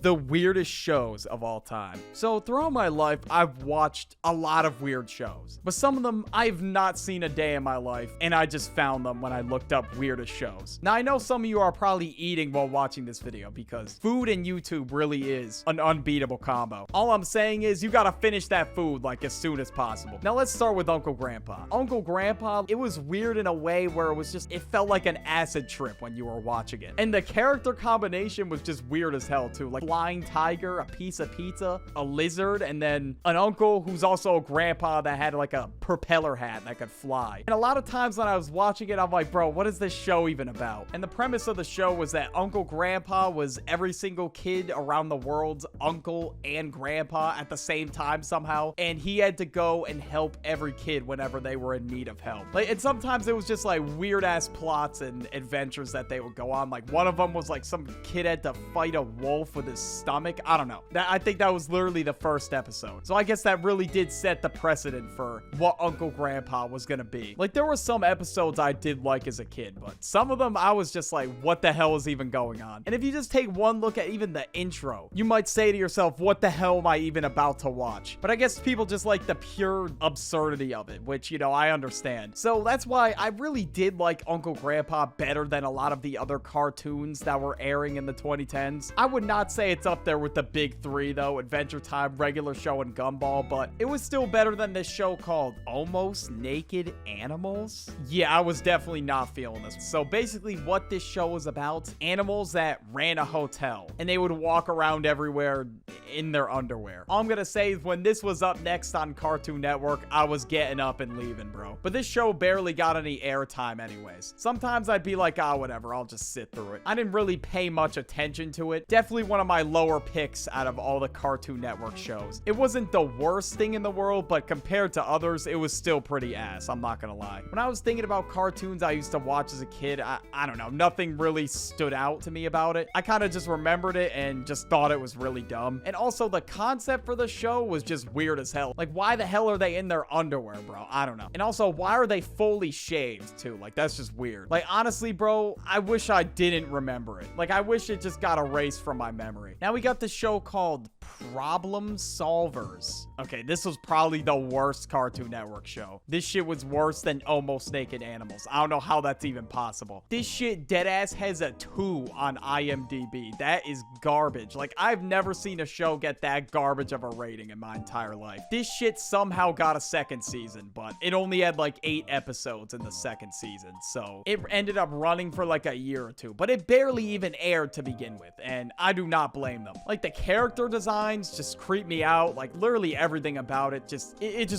the weirdest shows of all time. So throughout my life, I've watched a lot of weird shows, but some of them I've not seen a day in my life, and I just found them when I looked up weirdest shows. Now, I know some of you are probably eating while watching this video because food and YouTube really is an unbeatable combo. All I'm saying is you gotta finish that food like as soon as possible. Now, let's start with Uncle Grandpa. Uncle Grandpa, it was weird in a way where it felt like an acid trip when you were watching it. And the character combination was just weird as hell too. Like flying tiger, a piece of pizza, a lizard, and then an uncle who's also a grandpa that had like a propeller hat that could fly. And a lot of times when I was watching it, I'm like, bro, what is this show even about? And the premise of the show was that Uncle Grandpa was every single kid around the world's uncle and grandpa at the same time somehow. And he had to go and help every kid whenever they were in need of help. Like, and sometimes it was just like weird ass plots and adventures that they would go on. Like one of them was like some kid had to fight a wolf with his stomach. I don't know. I think that was literally the first episode. So I guess that really did set the precedent for what Uncle Grandpa was gonna be. Like there were some episodes I did like as a kid, but some of them I was just like, what the hell is even going on? And if you just take one look at even the intro, you might say to yourself, what the hell am I even about to watch? But I guess people just like the pure absurdity of it, which, you know, I understand. So that's why I really did like Uncle Grandpa better than a lot of the other cartoons that were airing in the 2010s. I would not say it's up there with the big three though, Adventure Time, Regular Show, and Gumball, but it was still better than this show called Almost Naked Animals. Yeah, I was definitely not feeling this. So basically what this show was about, animals that ran a hotel and they would walk around everywhere in their underwear. All I'm gonna say is when this was up next on Cartoon Network, I was getting up and leaving, bro. But this show barely got any airtime anyways. Sometimes I'd be like, ah, whatever, I'll just sit through it. I didn't really pay much attention to it. Definitely one of my lower picks out of all the Cartoon Network shows. It wasn't the worst thing in the world, but compared to others, it was still pretty ass, I'm not gonna lie. When I was thinking about cartoons I used to watch as a kid, I don't know, nothing really stood out to me about it. I kind of just remembered it and just thought it was really dumb. And also the concept for the show was just weird as hell. Like, why the hell are they in their underwear, bro? I don't know. And also, why are they fully shaved too? Like, that's just weird. Like, honestly, bro, I wish I didn't remember it. Like, I wish it just got erased from my memory. Now we got this show called Problem Solvers. Okay, this was probably the worst Cartoon Network show. This shit was worse than Almost Naked Animals. I don't know how that's even possible. This shit deadass has a 2 on IMDb. That is garbage. Like, I've never seen a show get that garbage of a rating in my entire life. This shit somehow got a second season, but it only had like 8 episodes in the second season, so it ended up running for like a year or two, but it barely even aired to begin with, and I do not blame them. Like, the character designs just creep me out. Like, literally everything about it just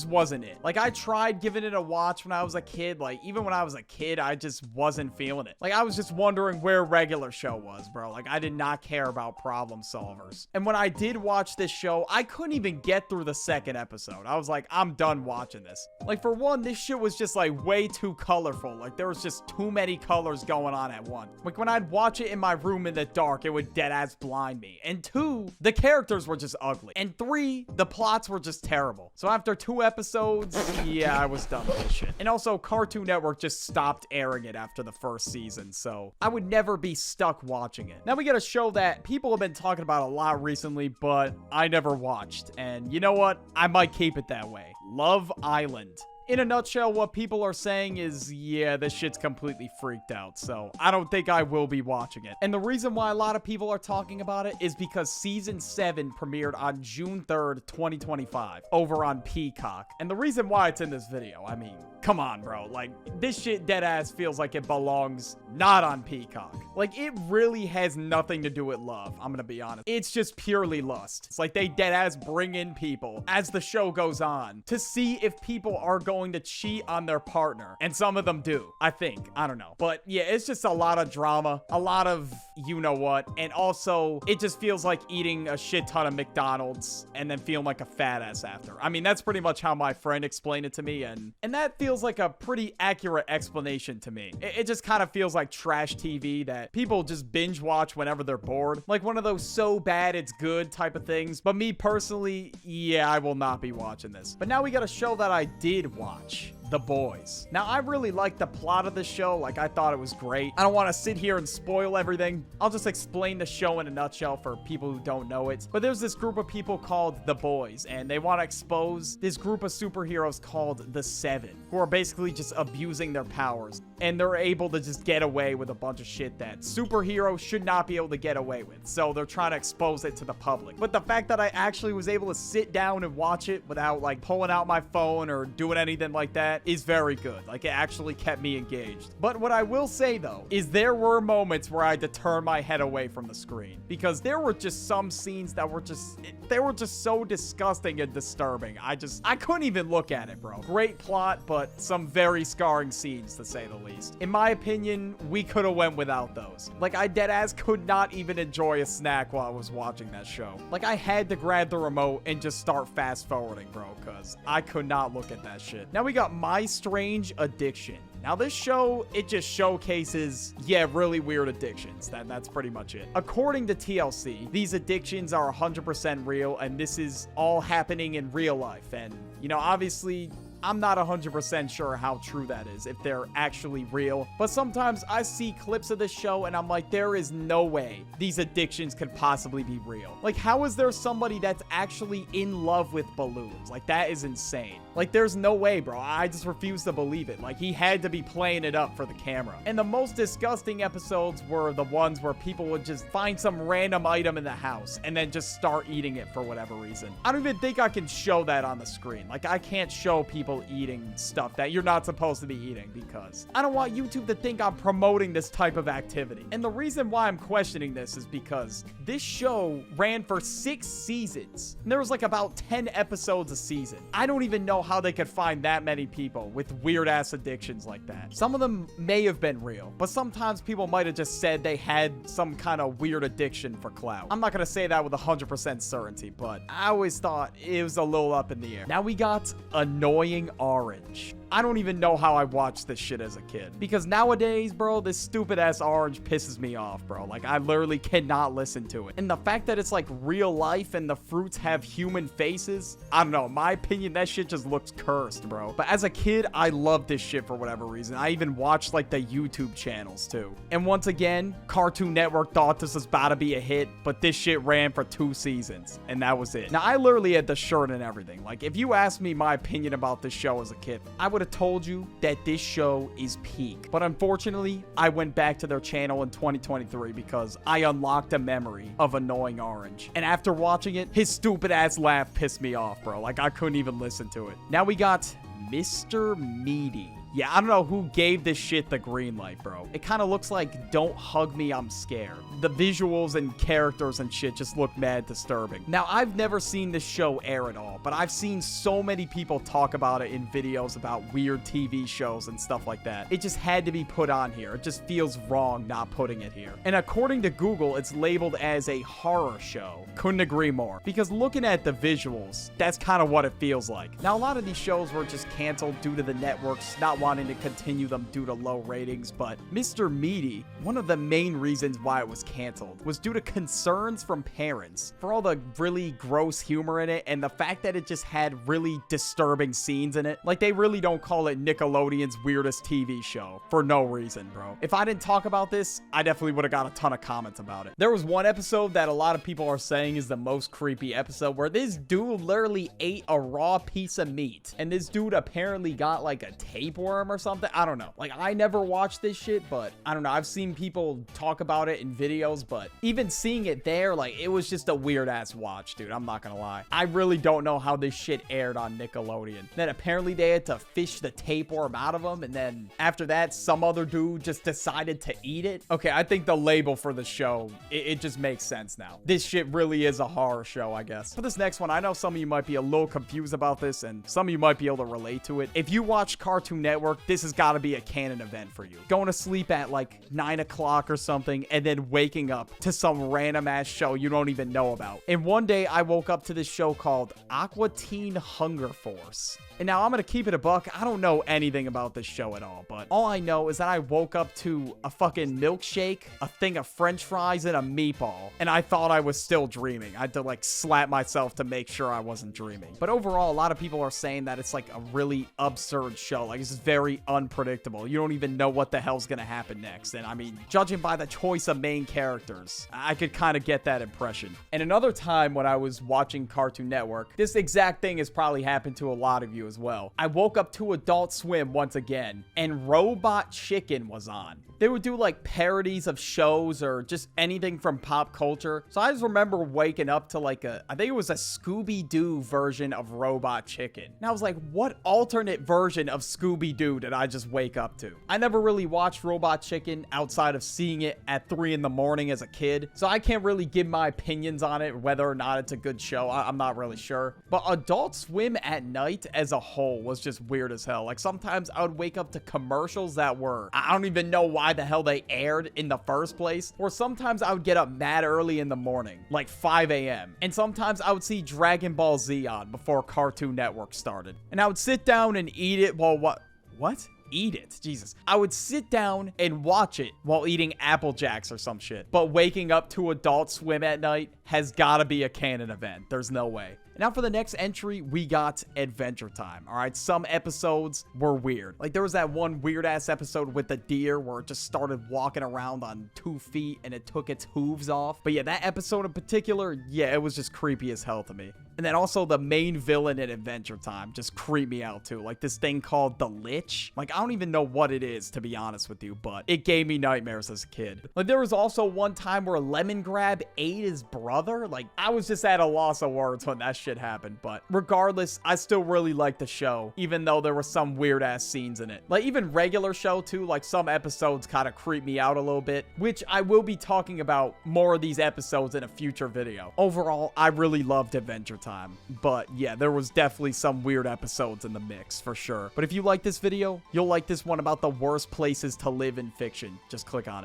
wasn't it. Like, I tried giving it a watch when I was a kid. Like, even when I was a kid, I just wasn't feeling it. Like, I was just wondering where Regular Show was, bro. Like, I did not care about Problem Solvers. And when I did watch this show, I couldn't even get through the second episode. I was like, I'm done watching this. Like, for one, this shit was just like way too colorful. Like, there was just too many colors going on at once. Like, when I'd watch it in my room in the dark, it would deadass blind me. And 2, the characters were just ugly. And 3, the plots were just terrible. So after 2 episodes, yeah, I was done with this shit. And also, Cartoon Network just stopped airing it after the first season, so I would never be stuck watching it. Now we got a show that people have been talking about a lot recently, but I never watched. And you know what? I might keep it that way. Love Island. In a nutshell, what people are saying is, yeah, this shit's completely freaked out, so I don't think I will be watching it. And the reason why a lot of people are talking about it is because Season 7 premiered on June 3rd, 2025, over on Peacock. And the reason why it's in this video, I mean, come on, bro. Like, this shit deadass feels like it belongs not on Peacock. Like, it really has nothing to do with love, I'm gonna be honest. It's just purely lust. It's like they deadass bring in people as the show goes on to see if people are going to cheat on their partner. And some of them do, I think. I don't know. But yeah, it's just a lot of drama, a lot of you know what, and also it just feels like eating a shit ton of McDonald's and then feeling like a fat ass after. I mean, that's pretty much how my friend explained it to me, and that feels like a pretty accurate explanation to me. It just kind of feels like trash TV that people just binge watch whenever they're bored. Like one of those so bad it's good type of things. But me personally, yeah, I will not be watching this. But now we got a show that I did watch. The Boys. Now, I really liked the plot of the show. Like, I thought it was great. I don't want to sit here and spoil everything. I'll just explain the show in a nutshell for people who don't know it. But there's this group of people called The Boys, and they want to expose this group of superheroes called the Seven, who are basically just abusing their powers. And they're able to just get away with a bunch of shit that superheroes should not be able to get away with. So they're trying to expose it to the public. But the fact that I actually was able to sit down and watch it without like pulling out my phone or doing anything like that is very good. Like, it actually kept me engaged. But what I will say though is there were moments where I had to turn my head away from the screen, because there were just some scenes that were just so disgusting and disturbing. I couldn't even look at it, bro. Great plot, but some very scarring scenes, to say the least. In my opinion, we could have went without those. Like, I deadass could not even enjoy a snack while I was watching that show. Like, I had to grab the remote and just start fast forwarding, bro, because I could not look at that shit. Now we got My Strange Addiction. Now, this show, it just showcases, really weird addictions. That's pretty much it. According to TLC, these addictions are 100% real, and this is all happening in real life. And, obviously, I'm not 100% sure how true that is, if they're actually real. But sometimes I see clips of this show and I'm like, there is no way these addictions could possibly be real. Like, how is there somebody that's actually in love with balloons? Like, that is insane. Like, there's no way, bro. I just refuse to believe it. Like, he had to be playing it up for the camera. And the most disgusting episodes were the ones where people would just find some random item in the house and then just start eating it for whatever reason. I don't even think I can show that on the screen. Like, I can't show people eating stuff that you're not supposed to be eating, because I don't want YouTube to think I'm promoting this type of activity. And the reason why I'm questioning this is because this show ran for 6 seasons. And there was like about 10 episodes a season. I don't even know how they could find that many people with weird ass addictions like that. Some of them may have been real, but sometimes people might have just said they had some kind of weird addiction for clout. I'm not gonna say that with 100% certainty, but I always thought it was a little up in the air. Now we got Annoying Orange. I don't even know how I watched this shit as a kid, because nowadays, bro, this stupid ass orange pisses me off, bro. Like, I literally cannot listen to it. And the fact that it's like real life and the fruits have human faces, I don't know, in my opinion, that shit just looks cursed, bro. But as a kid, I loved this shit for whatever reason. I even watched like the YouTube channels too. And once again, Cartoon Network thought this was about to be a hit, but this shit ran for 2 seasons and that was it. Now, I literally had the shirt and everything. Like, if you asked me my opinion about this show as a kid, I would have told you that this show is peak. But unfortunately, I went back to their channel in 2023 because I unlocked a memory of Annoying Orange. And after watching it, his stupid ass laugh pissed me off, bro. Like, I couldn't even listen to it. Now we got Mr. Meaty. Yeah, I don't know who gave this shit the green light, bro. It kind of looks like Don't Hug Me, I'm Scared. The visuals and characters and shit just look mad disturbing. Now, I've never seen this show air at all, but I've seen so many people talk about it in videos about weird TV shows and stuff like that. It just had to be put on here. It just feels wrong not putting it here. And according to Google, it's labeled as a horror show. Couldn't agree more. Because looking at the visuals, that's kind of what it feels like. Now, a lot of these shows were just canceled due to the networks not wanting to continue them due to low ratings, but Mr. Meaty, one of the main reasons why it was canceled was due to concerns from parents for all the really gross humor in it and the fact that it just had really disturbing scenes in it. Like, they really don't call it Nickelodeon's weirdest TV show for no reason, bro. If I didn't talk about this, I definitely would have got a ton of comments about it. There was one episode that a lot of people are saying is the most creepy episode, where this dude literally ate a raw piece of meat, and this dude apparently got like a tapeworm or something. I don't know. Like, I never watched this shit, but I don't know. I've seen people talk about it in videos, but even seeing it there, like, it was just a weird ass watch, dude. I'm not gonna lie. I really don't know how this shit aired on Nickelodeon. Then apparently they had to fish the tapeworm out of him, and then after that, some other dude just decided to eat it. Okay, I think the label for the show, it just makes sense now. This shit really is a horror show, I guess. For this next one, I know some of you might be a little confused about this, and some of you might be able to relate to it. If you watch Cartoon Network Network, this has got to be a canon event for you. Going to sleep at like 9 o'clock or something and then waking up to some random ass show you don't even know about. And one day I woke up to this show called Aquatine Hunger Force. And now I'm going to keep it a buck. I don't know anything about this show at all, but all I know is that I woke up to a fucking milkshake, a thing of french fries, and a meatball. And I thought I was still dreaming. I had to like slap myself to make sure I wasn't dreaming. But overall, a lot of people are saying that it's like a really absurd show. Like, it's just very unpredictable. You don't even know what the hell's going to happen next. And I mean, judging by the choice of main characters, I could kind of get that impression. And another time when I was watching Cartoon Network, this exact thing has probably happened to a lot of you as well. I woke up to Adult Swim once again, and Robot Chicken was on. They would do like parodies of shows or just anything from pop culture. So I just remember waking up to like I think it was a Scooby-Doo version of Robot Chicken. And I was like, what alternate version of Scooby-Doo did I just wake up to? I never really watched Robot Chicken outside of seeing it at 3 in the morning as a kid. So I can't really give my opinions on it, whether or not it's a good show. I'm not really sure. But Adult Swim at night as a whole was just weird as hell. Like, sometimes I would wake up to commercials that were, I don't even know why the hell they aired in the first place. Or sometimes I would get up mad early in the morning, like 5 a.m. And sometimes I would see Dragon Ball Z on before Cartoon Network started. And I would sit down and eat it while what? Eat it. Jesus. I would sit down and watch it while eating Apple Jacks or some shit. But waking up to Adult Swim at night has got to be a canon event. There's no way. Now for the next entry, we got Adventure Time. All right, some episodes were weird. Like, there was that one weird-ass episode with the deer where it just started walking around on 2 feet and it took its hooves off. But yeah, that episode in particular, yeah, it was just creepy as hell to me. And then also the main villain in Adventure Time just creeped me out too. Like, this thing called the Lich. Like, I don't even know what it is, to be honest with you, but it gave me nightmares as a kid. Like, there was also one time where Lemon Grab ate his brother. Like, I was just at a loss of words when that shit happened. But regardless, I still really liked the show, even though there were some weird ass scenes in it. Like, even regular show too, like some episodes kind of creep me out a little bit, which I will be talking about more of these episodes in a future video. Overall, I really loved Adventure Time, but yeah, there was definitely some weird episodes in the mix for sure. But if you like this video, you'll like this one about the worst places to live in fiction. Just click on it.